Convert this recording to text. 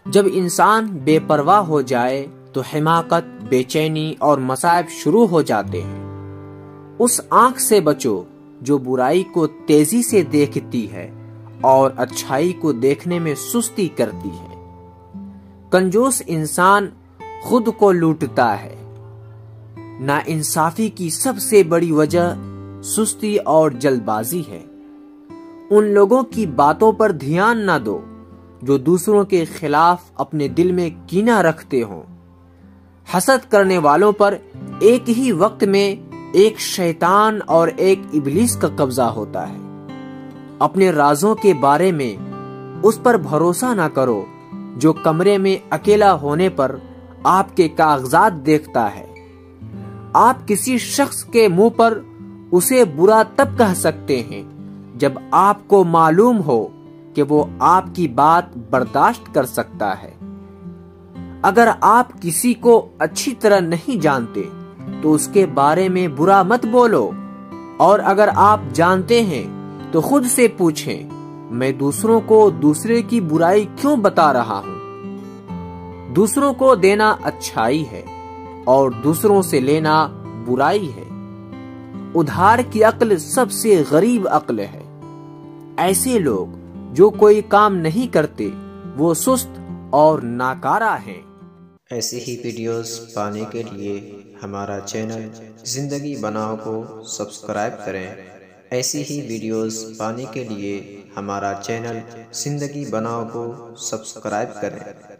جب انسان بے پرواہ ہو جائے تو حماقت، بے چینی اور مصائب شروع ہو جاتے ہیں۔ اس آنکھ سے بچو جو برائی کو تیزی سے دیکھتی ہے اور اچھائی کو دیکھنے میں سستی کرتی ہے۔ کنجوس انسان خود کو لوٹتا ہے۔ ناانصافی کی سب سے بڑی وجہ سستی اور جلد بازی ہے۔ ان لوگوں کی باتوں پر دھیان نہ دو جو دوسروں کے خلاف اپنے دل میں کینہ رکھتے ہوں۔ حسد کرنے والوں پر ایک ہی وقت میں ایک شیطان اور ایک ابلیس کا قبضہ ہوتا ہے۔ اپنے رازوں کے بارے میں اس پر بھروسہ نہ کرو جو کمرے میں اکیلا ہونے پر آپ کے کاغذات دیکھتا ہے۔ آپ کسی شخص کے منہ پر اسے برا تب کہہ سکتے ہیں جب آپ کو معلوم ہو کہ وہ آپ کی بات برداشت کر سکتا ہے۔ اگر آپ کسی کو اچھی طرح نہیں جانتے تو اس کے بارے میں برا مت بولو، اور اگر آپ جانتے ہیں تو خود سے پوچھیں، میں دوسروں کو دوسرے کی برائی کیوں بتا رہا ہوں؟ دوسروں کو دینا اچھائی ہے اور دوسروں سے لینا برائی ہے۔ ادھار کی عقل سب سے غریب عقل ہے۔ ایسے لوگ جو کوئی کام نہیں کرتے وہ سست اور ناکارہ ہیں۔ ایسی ہی ویڈیوز پانے کے لیے ہمارا چینل زندگی بناؤ کو سبسکرائب کریں۔ ایسی ہی ویڈیوز پانے کے لیے ہمارا چینل زندگی بناؤ کو سبسکرائب کریں۔